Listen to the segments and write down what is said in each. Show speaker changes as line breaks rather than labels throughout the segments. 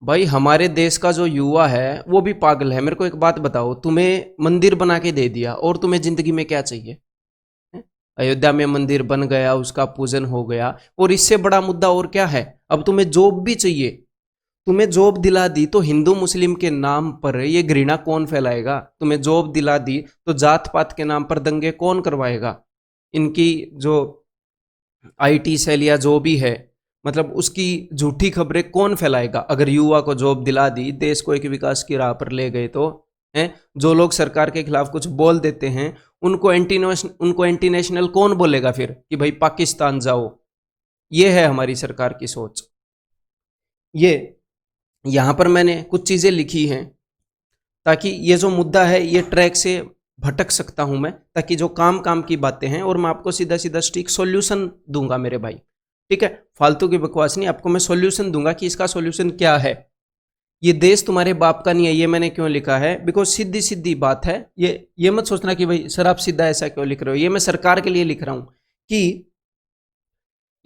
भाई हमारे देश का जो युवा है वो भी पागल है। मेरे को एक बात बताओ, तुम्हें मंदिर बना के दे दिया और तुम्हें जिंदगी में क्या चाहिए? हैं? अयोध्या में मंदिर बन गया, उसका पूजन हो गया, और इससे बड़ा मुद्दा और क्या है? अब तुम्हें जॉब भी चाहिए। तुम्हें जॉब दिला दी तो हिंदू मुस्लिम के नाम पर ये घृणा कौन फैलाएगा? तुम्हें जॉब दिला दी तो जात पात के नाम पर दंगे कौन करवाएगा? इनकी जो आईटी सेल या जो भी है, मतलब उसकी झूठी खबरें कौन फैलाएगा? अगर युवा को जॉब दिला दी, देश को एक विकास की राह पर ले गए तो हैं। जो लोग सरकार के खिलाफ कुछ बोल देते हैं, उनको एंटी नेशनल कौन बोलेगा फिर कि भाई पाकिस्तान जाओ? ये है हमारी सरकार की सोच। ये यहाँ पर मैंने कुछ चीज़ें लिखी हैं ताकि ये जो मुद्दा है ये ट्रैक से भटक सकता हूं मैं, ताकि जो काम काम की बातें हैं और मैं आपको सीधा सीधा स्टिक सॉल्यूशन दूंगा मेरे भाई। ठीक है, फालतू की बकवास नहीं, आपको मैं सॉल्यूशन दूंगा कि इसका सॉल्यूशन क्या है। ये देश तुम्हारे बाप का नहीं है, ये मैंने क्यों लिखा है? बिकॉज सीधी सीधी बात है। ये मत सोचना कि भाई सर आप सीधा ऐसा क्यों लिख रहे हो। ये मैं सरकार के लिए लिख रहा हूं कि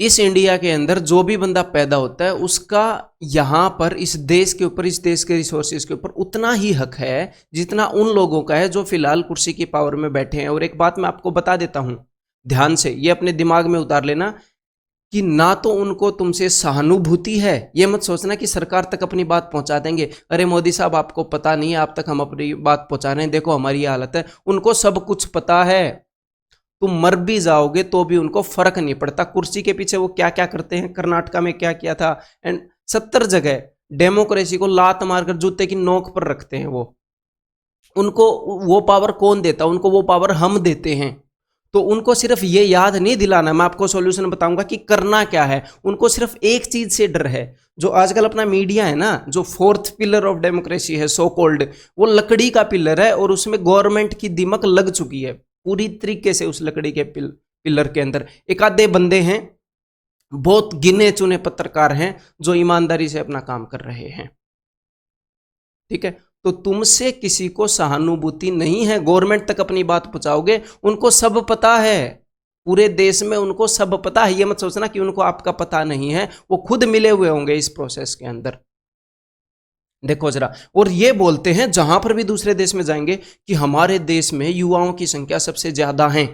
इस इंडिया के अंदर जो भी बंदा पैदा होता है उसका यहाँ पर इस देश के ऊपर, इस देश के रिसोर्सेज के ऊपर उतना ही हक है जितना उन लोगों का है जो फिलहाल कुर्सी की पावर में बैठे हैं। और एक बात मैं आपको बता देता हूं, ध्यान से ये अपने दिमाग में उतार लेना कि ना तो उनको तुमसे सहानुभूति है। ये मत सोचना कि सरकार तक अपनी बात पहुंचा देंगे, अरे मोदी साहब आपको पता नहीं है, आप तक हम अपनी बात पहुंचा रहे हैं, देखो हमारी ये हालत है। उनको सब कुछ पता है। तुम मर भी जाओगे तो भी उनको फर्क नहीं पड़ता। कुर्सी के पीछे वो क्या क्या करते हैं, कर्नाटका में क्या किया था, एंड 70 जगह डेमोक्रेसी को लात मारकर जूते की नोक पर रखते हैं वो। उनको वो पावर कौन देता? उनको वो पावर हम देते हैं। तो उनको सिर्फ ये याद नहीं दिलाना, मैं आपको सॉल्यूशन बताऊंगा कि करना क्या है। उनको सिर्फ एक चीज से डर है, जो आजकल अपना मीडिया है ना, जो फोर्थ पिलर ऑफ डेमोक्रेसी है सो कॉल्ड, वो लकड़ी का पिलर है और उसमें गवर्नमेंट की दिमक लग चुकी है पूरी तरीके से। उस लकड़ी के पिलर के अंदर एक आधे बंदे हैं, बहुत गिने चुने पत्रकार हैं जो ईमानदारी से अपना काम कर रहे हैं। ठीक है, तो तुमसे किसी को सहानुभूति नहीं है। गवर्नमेंट तक अपनी बात पहुंचाओगे, उनको सब पता है, पूरे देश में उनको सब पता है। ये मत सोचना कि उनको आपका पता नहीं है, वो खुद मिले हुए होंगे इस प्रोसेस के अंदर। देखो जरा, और ये बोलते हैं जहां पर भी दूसरे देश में जाएंगे कि हमारे देश में युवाओं की संख्या सबसे ज्यादा है।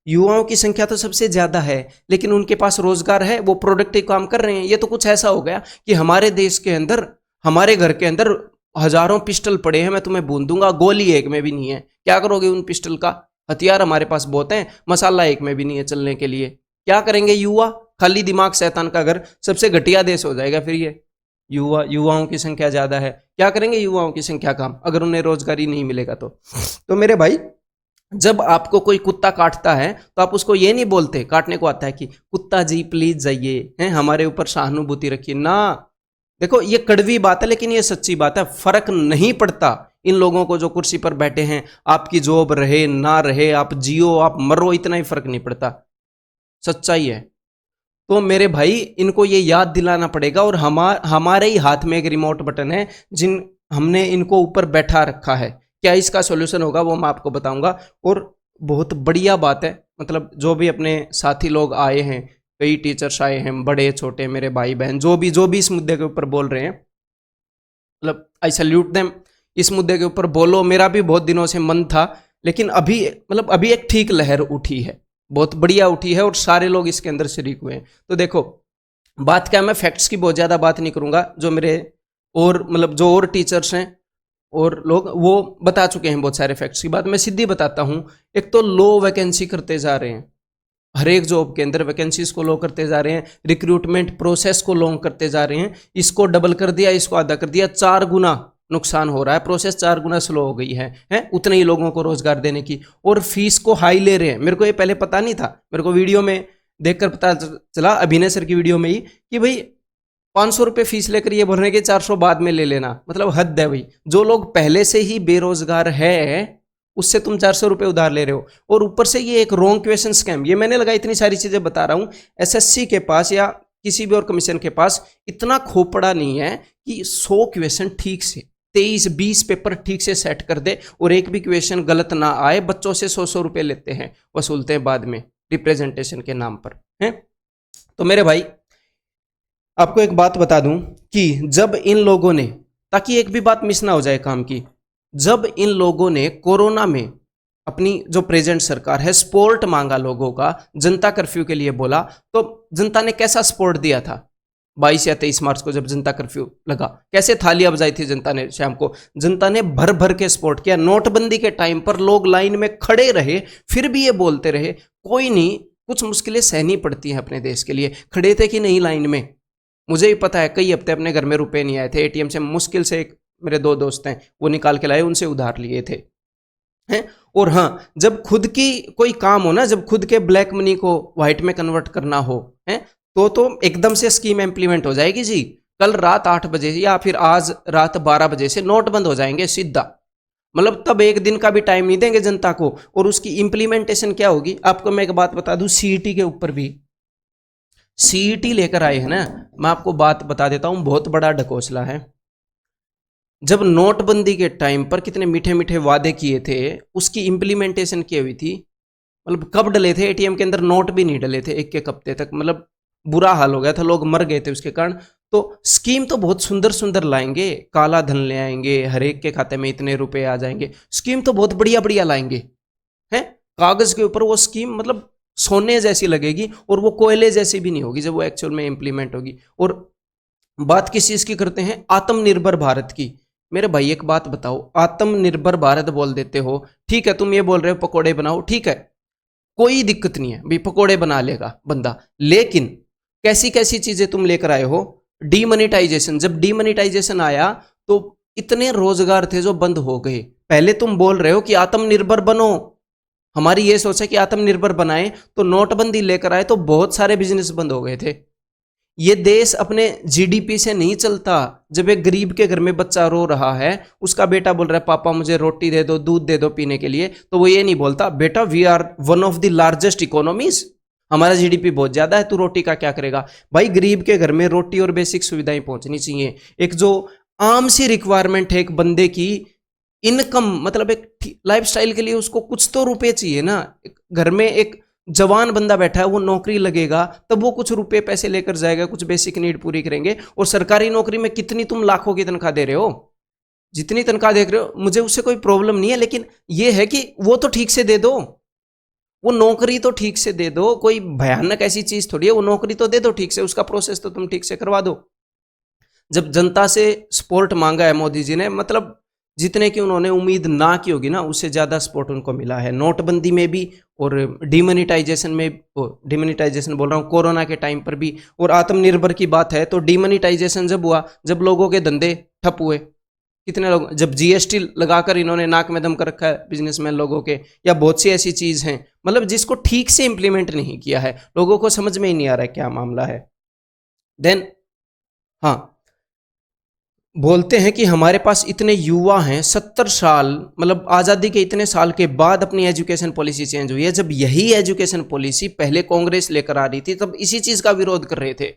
युवाओं की संख्या तो सबसे ज्यादा है, लेकिन उनके पास रोजगार है, वो प्रोडक्टिव काम कर रहे हैं। ये तो कुछ ऐसा हो गया कि हमारे देश के अंदर, हमारे घर के अंदर हजारों पिस्टल पड़े हैं, मैं तुम्हें बोल दूंगा, गोली एक में भी नहीं है। क्या करोगे उन पिस्टल का? हथियार हमारे पास बहुत हैं, मसाला एक में भी नहीं है चलने के लिए। क्या करेंगे युवा? खाली दिमाग शैतान का घर, सबसे घटिया देश हो जाएगा फिर ये। युवाओं की संख्या ज्यादा है, क्या करेंगे युवाओं की संख्या काम, अगर उन्हें रोजगार ही नहीं मिलेगा तो मेरे भाई, जब आपको कोई कुत्ता काटता है तो आप उसको ये नहीं बोलते, काटने को आता है, कि कुत्ता जी प्लीज जाइए, हैं हमारे ऊपर सहानुभूति रखिए ना। देखो ये कड़वी बात है लेकिन ये सच्ची बात है। फर्क नहीं पड़ता इन लोगों को जो कुर्सी पर बैठे हैं, आपकी जॉब रहे ना रहे, आप जियो आप मरो, इतना ही फर्क नहीं पड़ता। सच्चाई है। तो मेरे भाई इनको ये याद दिलाना पड़ेगा, और हमारे ही हाथ में एक रिमोट बटन है जिन हमने इनको ऊपर बैठा रखा है। क्या इसका सॉल्यूशन होगा वो मैं आपको बताऊंगा। और बहुत बढ़िया बात है, मतलब जो भी अपने साथी लोग आए हैं, कई टीचर्स आए हैं, बड़े छोटे, मेरे भाई बहन, जो भी इस मुद्दे के ऊपर बोल रहे हैं, मतलब आई सैल्यूट देम। इस मुद्दे के ऊपर बोलो, मेरा भी बहुत दिनों से मन था, लेकिन अभी मतलब अभी एक ठीक लहर उठी है, बहुत बढ़िया उठी है, और सारे लोग इसके अंदर शरीक हुए हैं। तो देखो बात क्या है, मैं फैक्ट्स की बहुत ज़्यादा बात नहीं करूंगा, जो मेरे और मतलब जो और टीचर्स हैं और लोग वो बता चुके हैं बहुत सारे फैक्ट्स की बात, मैं सीधी बताता हूं। एक तो लो वैकेंसी करते जा रहे हैं, हर एक जॉब के अंदर वैकेंसीज को लो करते जा रहे हैं, रिक्रूटमेंट प्रोसेस को लॉन्ग करते जा रहे हैं। इसको डबल कर दिया, इसको आधा कर दिया, 4 गुना नुकसान हो रहा है, प्रोसेस 4 गुना स्लो हो गई है उतने ही लोगों को रोजगार देने की, और फीस को हाई ले रहे हैं। मेरे को ये पहले पता नहीं था, मेरे को वीडियो में देखकर पता चला, अभिनय सर की वीडियो में ही, कि भाई 500 रुपये फीस लेकर ये बोल रहे हैं कि 400 बाद में ले लेना। मतलब हद है भाई। जो लोग पहले से ही बेरोजगार है उससे तुम 400 रुपये उधार ले रहे हो, और ऊपर से ये एक रॉन्ग क्वेश्चन स्कैम। ये मैंने लगा, इतनी सारी चीजें बता रहा हूं, एसएससी के पास या किसी भी और कमीशन के पास इतना खोपड़ा नहीं है कि 100 क्वेश्चन ठीक से 23-20 पेपर ठीक से सेट कर दे और एक भी क्वेश्चन गलत ना आए। बच्चों से 100 रुपये लेते हैं, वसूलते हैं बाद में रिप्रेजेंटेशन के नाम पर, हैं। तो मेरे भाई आपको एक बात बता दूं कि जब इन लोगों ने, ताकि एक भी बात मिस ना हो जाए काम की, जब इन लोगों ने कोरोना में अपनी जो प्रेजेंट सरकार है सपोर्ट मांगा लोगों का, जनता कर्फ्यू के लिए बोला, तो जनता ने कैसा सपोर्ट दिया था? 22 या 23 मार्च को जब जनता कर्फ्यू लगा, कैसे थालियां बजाई थी जनता ने शाम को? जनता ने भर भर के सपोर्ट किया। नोटबंदी के टाइम पर लोग लाइन में खड़े रहे, फिर भी ये बोलते रहे कोई नहीं, कुछ मुश्किलें सहनी पड़ती हैं अपने देश के लिए। खड़े थे कि नहीं लाइन में? मुझे ही पता है, कई हफ्ते अपने घर में रुपए नहीं आए थे, एटीएम से मुश्किल से, एक मेरे 2 दोस्त हैं वो निकाल के लाए, उनसे उधार लिए थे, हैं। और हाँ, जब खुद की कोई काम हो ना, जब खुद के ब्लैक मनी को व्हाइट में कन्वर्ट करना हो, हैं, तो एकदम से स्कीम इंप्लीमेंट हो जाएगी जी। कल रात 8 बजे या फिर आज रात 12 बजे से नोट बंद हो जाएंगे सीधा। मतलब तब एक दिन का भी टाइम नहीं देंगे जनता को। और उसकी इंप्लीमेंटेशन क्या होगी? आपको मैं एक बात बता दूं, सीईटी के ऊपर भी सीईटी लेकर आए हैं ना, मैं आपको बात बता देता हूं, बहुत बड़ा ढकोसला है। जब नोटबंदी के टाइम पर कितने मीठे मीठे वादे किए थे, उसकी इंप्लीमेंटेशन की हुई थी? मतलब कब डले थे एटीएम के अंदर? नोट भी नहीं डले थे एक एक हफ्ते तक। मतलब बुरा हाल हो गया था, लोग मर गए थे उसके कारण। तो स्कीम तो बहुत सुंदर सुंदर लाएंगे, काला धन ले आएंगे, हर एक के खाते में इतने रुपए आ जाएंगे, स्कीम तो बहुत बढ़िया बढ़िया लाएंगे, हैं। कागज के ऊपर वो स्कीम मतलब सोने जैसी लगेगी, और वो कोयले जैसी भी नहीं होगी जब वो एक्चुअल में इंप्लीमेंट होगी। और बात किस चीज की करते हैं? आत्मनिर्भर भारत की। मेरे भाई एक बात बताओ, आत्मनिर्भर भारत बोल देते हो, ठीक है, तुम ये बोल रहे हो पकोड़े बनाओ, ठीक है, कोई दिक्कत नहीं है भाई, पकोड़े बना लेगा बंदा, लेकिन कैसी कैसी चीजें तुम लेकर आए हो? डीमोनेटाइजेशन। जब डीमोनेटाइजेशन आया तो इतने रोजगार थे जो बंद हो गए। पहले तुम बोल रहे हो कि आत्मनिर्भर बनो, हमारी ये सोच है कि आत्मनिर्भर बनाए, तो नोटबंदी लेकर आए तो बहुत सारे बिजनेस बंद हो गए थे। ये देश अपने जीडीपी से नहीं चलता। जब एक गरीब के घर में बच्चा रो रहा है, उसका बेटा बोल रहा है पापा मुझे रोटी दे दो, दूध दे दो पीने के लिए, तो वो ये नहीं बोलता बेटा we are one of the largest economies, हमारा जीडीपी बहुत ज्यादा है, तू रोटी का क्या करेगा? भाई गरीब के घर में रोटी और बेसिक सुविधाएं पहुंचनी चाहिए। एक जो आम सी रिक्वायरमेंट है एक बंदे की, इनकम, मतलब एक लाइफस्टाइल के लिए उसको कुछ तो रुपए चाहिए ना। घर में एक जवान बंदा बैठा है, वो नौकरी लगेगा तब वो कुछ रुपए पैसे लेकर जाएगा, कुछ बेसिक नीड पूरी करेंगे। और सरकारी नौकरी में कितनी तुम लाखों की तनख्वाह दे रहे हो, जितनी तनख्वाह देख रहे हो, मुझे उससे कोई प्रॉब्लम नहीं है, लेकिन ये है कि वो तो ठीक से दे दो, वो नौकरी तो ठीक से दे दो। कोई भयानक ऐसी चीज थोड़ी है, वो नौकरी तो दे दो ठीक से, उसका प्रोसेस तो तुम ठीक से करवा दो। जब जनता से सपोर्ट मांगा है मोदी जी ने, मतलब जितने की उन्होंने उम्मीद ना की होगी ना, उससे ज्यादा सपोर्ट उनको मिला है, नोटबंदी में भी और डिमोनेटाइजेशन में। डिमोनेटाइजेशन बोल रहा हूँ, कोरोना के टाइम पर भी। और आत्मनिर्भर की बात है तो डिमोनेटाइजेशन जब हुआ, जब लोगों के धंधे ठप हुए, कितने लोग, जब जीएसटी लगाकर इन्होंने नाक में दम कर रखा है बिजनेसमैन लोगों के, या बहुत सी ऐसी चीज हैं, मतलब जिसको ठीक से इंप्लीमेंट नहीं किया है, लोगों को समझ में ही नहीं आ रहा है क्या मामला है। देन हाँ, बोलते हैं कि हमारे पास इतने युवा हैं, 70 साल, मतलब आज़ादी के इतने साल के बाद अपनी एजुकेशन पॉलिसी चेंज हुई है। जब यही एजुकेशन पॉलिसी पहले कांग्रेस लेकर आ रही थी, तब इसी चीज़ का विरोध कर रहे थे।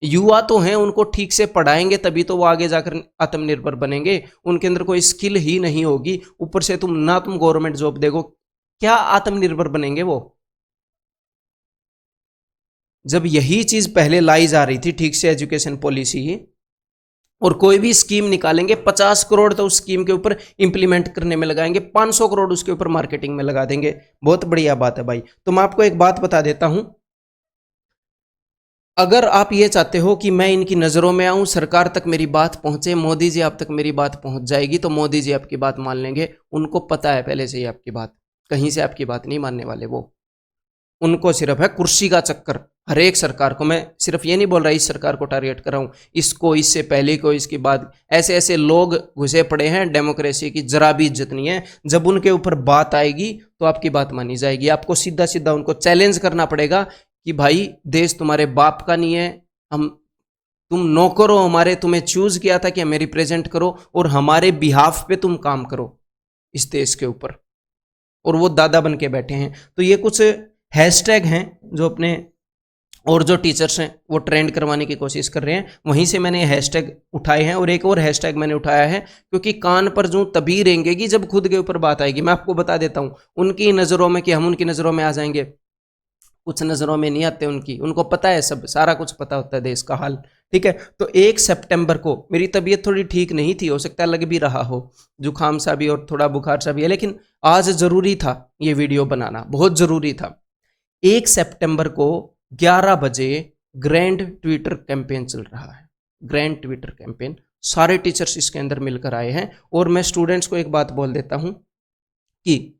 युवा तो हैं, उनको ठीक से पढ़ाएंगे तभी तो वो आगे जाकर आत्मनिर्भर बनेंगे। उनके अंदर कोई स्किल ही नहीं होगी, ऊपर से तुम गवर्नमेंट जॉब देखो, क्या आत्मनिर्भर बनेंगे वो? जब यही चीज़ पहले लाई जा रही थी ठीक से एजुकेशन पॉलिसी, और कोई भी स्कीम निकालेंगे 50 करोड़ तो उस स्कीम के ऊपर इंप्लीमेंट करने में लगाएंगे, 500 करोड़ उसके ऊपर मार्केटिंग में लगा देंगे। बहुत बढ़िया बात है भाई। तो मैं आपको एक बात बता देता हूं, अगर आप ये चाहते हो कि मैं इनकी नज़रों में आऊं, सरकार तक मेरी बात पहुंचे, मोदी जी आप तक मेरी बात पहुंच जाएगी, तो मोदी जी आपकी बात मान लेंगे। उनको पता है पहले से ही आपकी बात, कहीं से आपकी बात नहीं मानने वाले वो। उनको सिर्फ है कुर्सी का चक्कर। हर एक सरकार को, मैं सिर्फ ये नहीं बोल रहा इस सरकार को टारगेट कर रहा हूं, इसको, इससे पहले को, इसके बाद, ऐसे ऐसे लोग घुसे पड़े हैं, डेमोक्रेसी की जरा भी इज्जत नहीं है। जब उनके ऊपर बात आएगी तो आपकी बात मानी जाएगी। आपको सीधा सीधा उनको चैलेंज करना पड़ेगा कि भाई देश तुम्हारे बाप का नहीं है, हम, तुम नौकर हो हमारे, तुम्हें चूज किया था कि हमें रिप्रेजेंट करो और हमारे बिहाफ पे तुम काम करो इस देश के ऊपर। और वो दादा बन के बैठे हैं। तो ये कुछ हैशटैग हैं जो अपने और जो टीचर्स हैं वो ट्रेंड करवाने की कोशिश कर रहे हैं, वहीं से मैंने हैशटैग उठाए हैं। और एक और हैशटैग मैंने उठाया है क्योंकि कान पर जूं तभी रेंगेगी जब खुद के ऊपर बात आएगी। मैं आपको बता देता हूं, उनकी नज़रों में कि हम उनकी नज़रों में आ जाएंगे, कुछ नजरों में नहीं आते उनकी, उनको पता है, सब सारा कुछ पता होता है देश का हाल। ठीक है, तो 1 सितंबर को मेरी तबीयत थोड़ी ठीक नहीं थी, हो सकता है लग भी रहा हो, जुकाम सा भी और थोड़ा बुखार सा भी है, लेकिन आज जरूरी था ये वीडियो बनाना, बहुत जरूरी था। 1 सितंबर को 11 बजे ग्रैंड ट्विटर कैंपेन चल रहा है, ग्रैंड ट्विटर कैंपेन, सारे टीचर्स इसके अंदर मिलकर आए हैं। और मैं स्टूडेंट्स को एक बात बोल देता हूं कि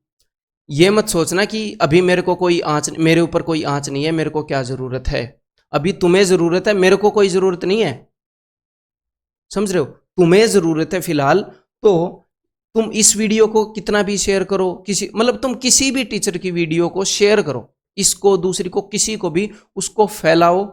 ये मत सोचना कि अभी मेरे को कोई आंच, मेरे ऊपर कोई आंच नहीं है, मेरे को क्या जरूरत है, अभी तुम्हें जरूरत है, मेरे को कोई जरूरत नहीं है, समझ रहे हो, तुम्हें जरूरत है फिलहाल। तो तुम इस वीडियो को कितना भी शेयर करो, किसी मतलब तुम किसी भी टीचर की वीडियो को शेयर करो, इसको दूसरी को किसी को भी उसको फैलाओ,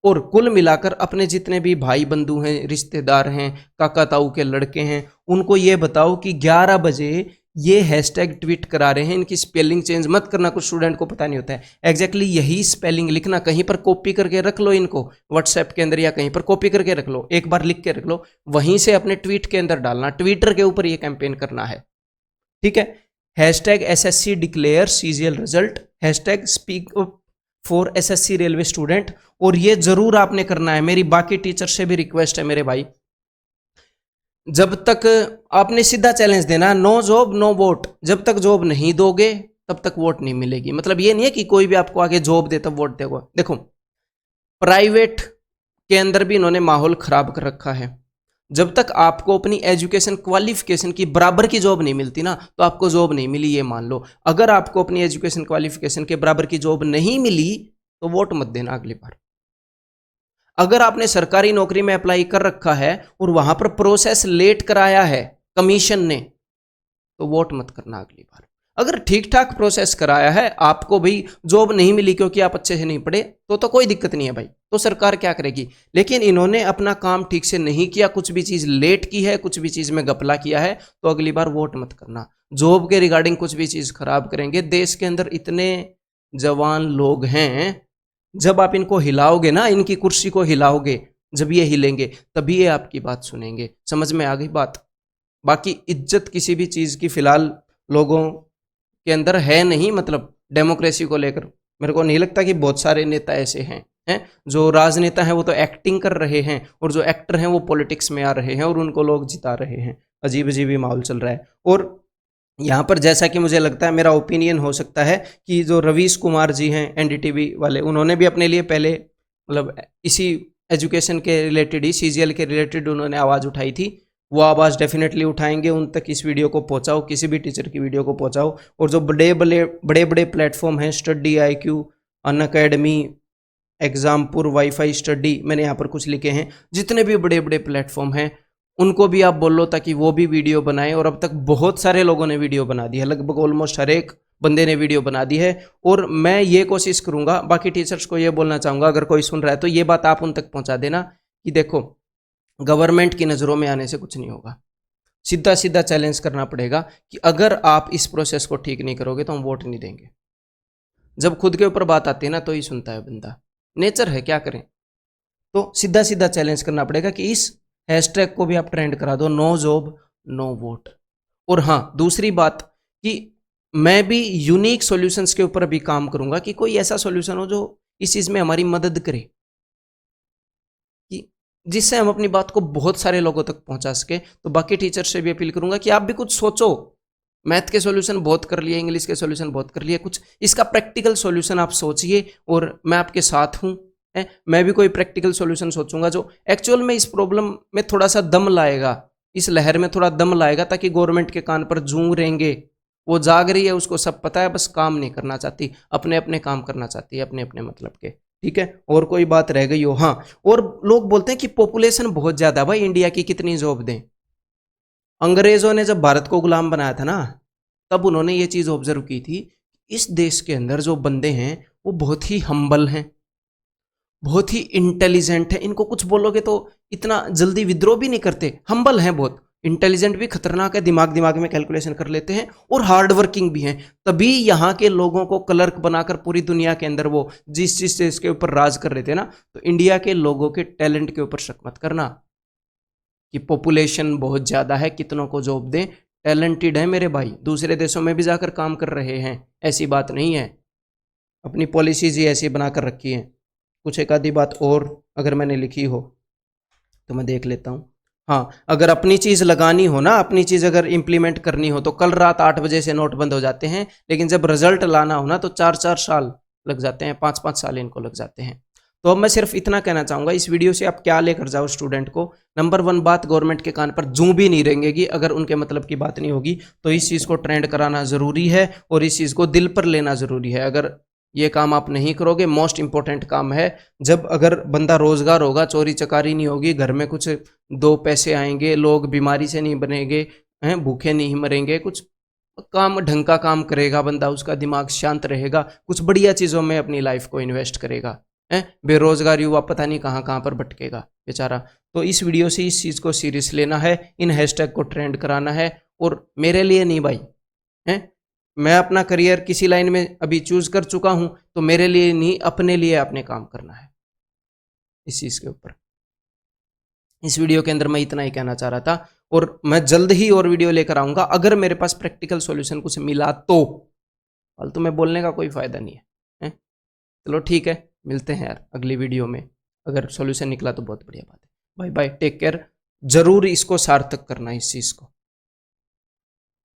और कुल मिलाकर अपने जितने भी भाई बंधु हैं, रिश्तेदार हैं, काका ताऊ के लड़के हैं, उनको ये बताओ कि 11 बजे ये हैशटैग ट्वीट करा रहे हैं, इनकी स्पेलिंग चेंज मत करना, कुछ स्टूडेंट को पता नहीं होता है, एग्जैक्टली यही स्पेलिंग लिखना, कहीं पर कॉपी करके रख लो इनको व्हाट्सएप के अंदर, या कहीं पर कॉपी करके रख लो, एक बार लिख के रख लो, वहीं से अपने ट्वीट के अंदर डालना, ट्विटर के ऊपर ये कैंपेन करना है। ठीक है, hashtag SSC declare CGL result, hashtag speak for SSC railway student, और ये जरूर आपने करना है। मेरी बाकी टीचर से भी रिक्वेस्ट है मेरे भाई, जब तक आपने सीधा चैलेंज देना, नो जॉब नो वोट, जब तक जॉब नहीं दोगे तब तक वोट नहीं मिलेगी। मतलब ये नहीं है कि कोई भी आपको आगे जॉब दे तब वोट देगा। देखो प्राइवेट के अंदर भी इन्होंने माहौल खराब कर रखा है, जब तक आपको अपनी एजुकेशन क्वालिफिकेशन की बराबर की जॉब नहीं मिलती ना, तो आपको जॉब नहीं मिली ये मान लो। अगर आपको अपनी एजुकेशन क्वालिफिकेशन के बराबर की जॉब नहीं मिली तो वोट मत देना अगली बार। अगर आपने सरकारी नौकरी में अप्लाई कर रखा है और वहां पर प्रोसेस लेट कराया है कमीशन ने, तो वोट मत करना अगली बार। अगर ठीक ठाक प्रोसेस कराया है, आपको भाई जॉब नहीं मिली क्योंकि आप अच्छे से नहीं पढ़े, तो कोई दिक्कत नहीं है भाई, तो सरकार क्या करेगी। लेकिन इन्होंने अपना काम ठीक से नहीं किया, कुछ भी चीज लेट की है, कुछ भी चीज में घपला किया है, तो अगली बार वोट मत करना। जॉब के रिगार्डिंग कुछ भी चीज खराब करेंगे, देश के अंदर इतने जवान लोग हैं, जब आप इनको हिलाओगे ना, इनकी कुर्सी को हिलाओगे, जब ये हिलेंगे तभी ये आपकी बात सुनेंगे। समझ में आ गई बात। बाकी इज्जत किसी भी चीज की फिलहाल लोगों के अंदर है नहीं, मतलब डेमोक्रेसी को लेकर मेरे को नहीं लगता कि बहुत सारे नेता ऐसे हैं जो राजनेता हैं वो तो एक्टिंग कर रहे हैं, और जो एक्टर हैं वो पॉलिटिक्स में आ रहे हैं और उनको लोग जिता रहे हैं। अजीब अजीब ही माहौल चल रहा है। और यहाँ पर जैसा कि मुझे लगता है, मेरा ओपिनियन हो सकता है कि जो रवीश कुमार जी हैं NDTV वाले, उन्होंने भी अपने लिए पहले मतलब इसी एजुकेशन के रिलेटेड ही, CGL के रिलेटेड उन्होंने आवाज़ उठाई थी, वो आवाज़ डेफिनेटली उठाएंगे, उन तक इस वीडियो को पहुँचाओ, किसी भी टीचर की वीडियो को पहुँचाओ। और जो बड़े बड़े प्लेटफॉर्म हैं, study IQ, Unacademy, Exampur, wifi study, मैंने यहाँ पर कुछ लिखे हैं, जितने भी बड़े बड़े प्लेटफॉर्म हैं उनको भी आप बोलो ताकि वो भी वीडियो बनाएं। और अब तक बहुत सारे लोगों ने वीडियो बना दी है, लगभग ऑलमोस्ट हर एक बंदे ने वीडियो बना दी है। और मैं ये कोशिश करूंगा, बाकी टीचर्स को ये बोलना चाहूँगा, अगर कोई सुन रहा है तो ये बात आप उन तक पहुँचा देना कि देखो गवर्नमेंट की नज़रों में आने से कुछ नहीं होगा, सीधा सीधा चैलेंज करना पड़ेगा कि अगर आप इस प्रोसेस को ठीक नहीं करोगे तो हम वोट नहीं देंगे। जब खुद के ऊपर बात आती है ना तो ही सुनता है बंदा, नेचर है, क्या करें। तो सीधा सीधा चैलेंज करना पड़ेगा कि इस हैशटैग को भी आप ट्रेंड करा दो, नो जॉब नो वोट। और हाँ, दूसरी बात कि मैं भी यूनिक सॉल्यूशंस के ऊपर अभी काम करूंगा कि कोई ऐसा सॉल्यूशन हो जो इस चीज में हमारी मदद करे, कि जिससे हम अपनी बात को बहुत सारे लोगों तक पहुंचा सके। तो बाकी टीचर से भी अपील करूंगा कि आप भी कुछ सोचो। मैथ के सॉल्यूशन बहुत कर लिए, इंग्लिश के सॉल्यूशन बहुत कर लिए, कुछ इसका प्रैक्टिकल सॉल्यूशन आप सोचिए और मैं आपके साथ हूं। मैं भी कोई प्रैक्टिकल सॉल्यूशन सोचूंगा जो एक्चुअल में इस प्रॉब्लम में थोड़ा सा दम लाएगा, इस लहर में थोड़ा दम लाएगा, ताकि गवर्नमेंट के कान पर जूं रहेंगे। वो जाग रही है, उसको सब पता है, बस काम नहीं करना चाहती, अपने अपने काम करना चाहती है, अपने अपने मतलब के। ठीक है, और कोई बात रह गई हो? हाँ, और लोग बोलते हैं कि पॉपुलेशन बहुत ज्यादा, भाई इंडिया की कितनी जॉब दें। अंग्रेजों ने जब भारत को गुलाम बनाया था ना, तब उन्होंने ये चीज ऑब्जर्व की थी, इस देश के अंदर जो बंदे हैं वो बहुत ही हम्बल हैं, बहुत ही इंटेलिजेंट है, इनको कुछ बोलोगे तो इतना जल्दी विद्रोह भी नहीं करते, हम्बल हैं, बहुत इंटेलिजेंट भी, खतरनाक है, दिमाग में कैलकुलेशन कर लेते हैं, और हार्ड वर्किंग भी हैं। तभी यहाँ के लोगों को क्लर्क बनाकर पूरी दुनिया के अंदर वो जिस चीज से इसके ऊपर राज कर रहे थे ना। तो इंडिया के लोगों के टैलेंट के ऊपर शक मत करना कि पॉपुलेशन बहुत ज्यादा है, कितनों को जॉब दें, टैलेंटेड है मेरे भाई, दूसरे देशों में भी जाकर काम कर रहे हैं, ऐसी बात नहीं है। अपनी पॉलिसीज ही ऐसी बना कर रखी हैं। कुछ एक आधी बात और अगर मैंने लिखी हो तो मैं देख लेता हूँ। हाँ, अगर अपनी चीज़ लगानी हो ना, अपनी चीज़ अगर इम्प्लीमेंट करनी हो तो कल रात 8 बजे से नोट बंद हो जाते हैं, लेकिन जब रिजल्ट लाना हो ना तो 4-4 साल लग जाते हैं, 5-5 साल इनको लग जाते हैं। तो अब मैं सिर्फ इतना कहना चाहूँगा इस वीडियो से, आप क्या लेकर जाओ स्टूडेंट को। नंबर 1 बात, गवर्नमेंट के कान पर जूं भी नहीं रेंगेगी अगर उनके मतलब की बात नहीं होगी। तो इस चीज़ को ट्रेंड कराना ज़रूरी है और इस चीज़ को दिल पर लेना ज़रूरी है। अगर ये काम आप नहीं करोगे, मोस्ट इंपॉर्टेंट काम है, जब अगर बंदा रोजगार होगा, चोरी चकारी नहीं होगी, घर में कुछ 2 पैसे आएंगे, लोग बीमारी से नहीं बनेंगे, हैं भूखे नहीं मरेंगे, कुछ काम ढंग का काम करेगा बंदा, उसका दिमाग शांत रहेगा, कुछ बढ़िया चीज़ों में अपनी लाइफ को इन्वेस्ट करेगा। हैं बेरोजगार युवा पता नहीं कहाँ कहाँ पर भटकेगा बेचारा। तो इस वीडियो से इस चीज़ को सीरियस लेना है, इन हैशटैग को ट्रेंड कराना है। और मेरे लिए नहीं भाई, हैं मैं अपना करियर किसी लाइन में अभी चूज कर चुका हूं, तो मेरे लिए नहीं, अपने लिए अपने काम करना है इस चीज के ऊपर। इस वीडियो के अंदर मैं इतना ही कहना चाह रहा था, और मैं जल्द ही और वीडियो लेकर आऊंगा अगर मेरे पास प्रैक्टिकल सॉल्यूशन कुछ मिला तो। फालतू में बोलने का कोई फायदा नहीं है, हैं? चलो ठीक है, मिलते हैं यार अगली वीडियो में। अगर सॉल्यूशन निकला तो बहुत बढ़िया बात है। Bye bye, take care. जरूर इसको सार्थक करना इस चीज को।